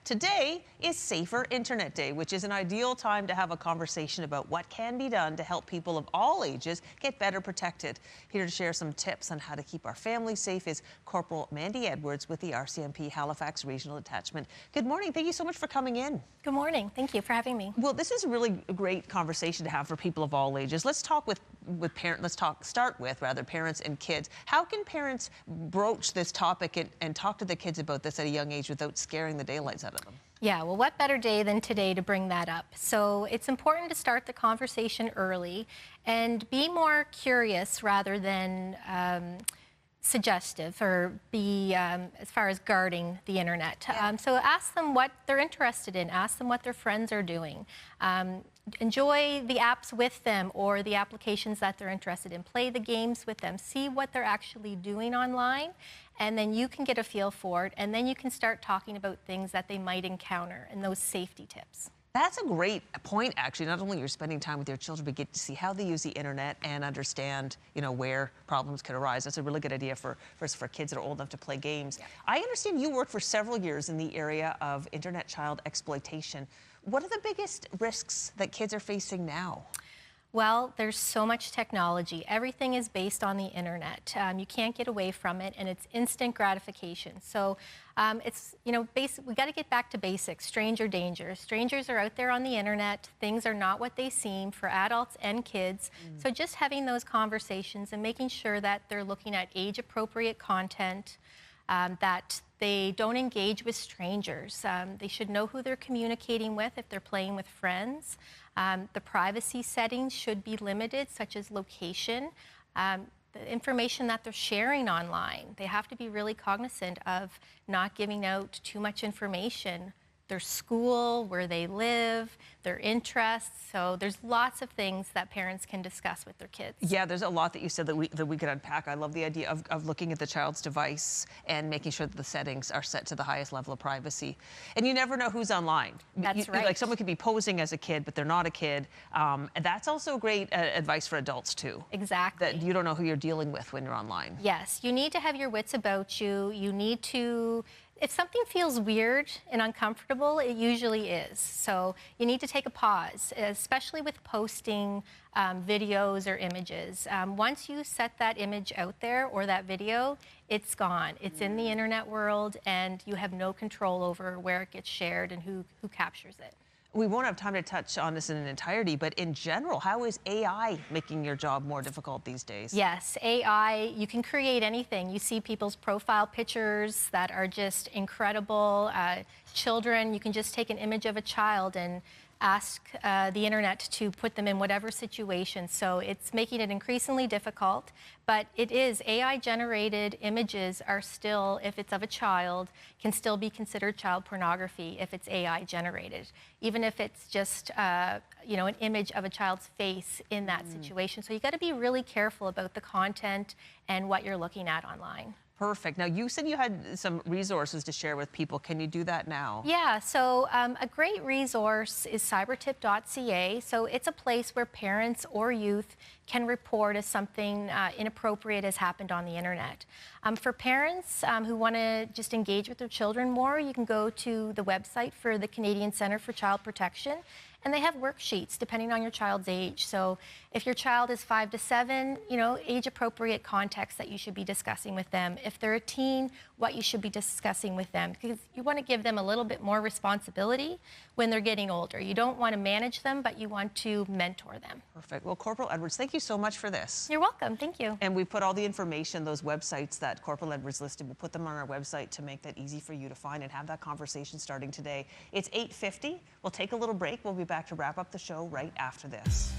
Today is Safer Internet Day, which is an ideal time to have a conversation about what can be done to help people of all ages get better protected. Here to share some tips on how to keep our families safe is Corporal Mandy Edwards with the RCMP Halifax Regional Detachment. Good morning. Thank you so much for coming in. Good morning. Thank you for having me. Well, this is a really great conversation to have for people of all ages. Let's talk start with parents and kids. How can parents broach this topic and talk to the kids about this at a young age without scaring the daylights out of them? Yeah, well, what better day than today to bring that up? So it's important to start the conversation early and be more curious rather than suggestive or be as far as guarding the internet. Yeah. So ask them what they're interested in. Ask them what their friends are doing. Enjoy the apps with them or the applications that they're interested in. Play the games with them. See what they're actually doing online, and then you can get a feel for it, and then you can start talking about things that they might encounter and those safety tips. That's a great point, actually. Not only you're spending time with your children, but get to see how they use the internet and understand, where problems could arise. That's a really good idea for kids that are old enough to play games. Yeah. I understand you worked for several years in the area of internet child exploitation. What are the biggest risks that kids are facing now? Well, there's so much technology. Everything is based on the internet. You can't get away from it, and it's instant gratification. So it's, we got to get back to basics. Stranger danger. Strangers are out there on the internet. Things are not what they seem for adults and kids. So just having those conversations and making sure that they're looking at age-appropriate content, that they don't engage with strangers. They should know who they're communicating with if they're playing with friends. The privacy settings should be limited, such as location. The information that they're sharing online, they have to be really cognizant of not giving out too much information. Their school, where they live, their interests. So there's lots of things that parents can discuss with their kids. Yeah, there's a lot that you said that we could unpack. I love the idea of looking at the child's device and making sure that the settings are set to the highest level of privacy. And you never know who's online. That's right. Like someone could be posing as a kid, but they're not a kid. And that's also great advice for adults too. Exactly. That you don't know who you're dealing with when you're online. Yes, you need to have your wits about you. You need to... If something feels weird and uncomfortable, it usually is. So you need to take a pause, especially with posting videos or images. Once you set that image out there or that video, it's gone. It's in the internet world, and you have no control over where it gets shared and who captures it. We won't have time to touch on this in entirety, but in general, how is AI making your job more difficult these days? Yes, AI, you can create anything. You see people's profile pictures that are just incredible. Children, you can just take an image of a child and ask the internet to put them in whatever situation. So it's making it increasingly difficult, but it is AI-generated images are still, if it's of a child, can still be considered child pornography if it's AI-generated, even if it's just an image of a child's face in that situation. So you got to be really careful about the content and what you're looking at online. Perfect. Now, you said you had some resources to share with people. Can you do that now? Yeah, so a great resource is cybertip.ca. So it's a place where parents or youth can report if something inappropriate has happened on the internet. For parents who want to just engage with their children more, you can go to the website for the Canadian Centre for Child Protection, and they have worksheets depending on your child's age. So if your child is 5 to 7, age-appropriate context that you should be discussing with them. If they're a teen, what you should be discussing with them, because you want to give them a little bit more responsibility when they're getting older. You don't want to manage them, but you want to mentor them. Perfect. Well, Corporal Edwards, thank you so much for this. You're welcome. Thank you. And we put all the information, those websites that Corporal Edwards listed, we'll put them on our website to make that easy for you to find and have that conversation starting today. It's 8:50. We'll take a little break. We'll be back to wrap up the show right after this.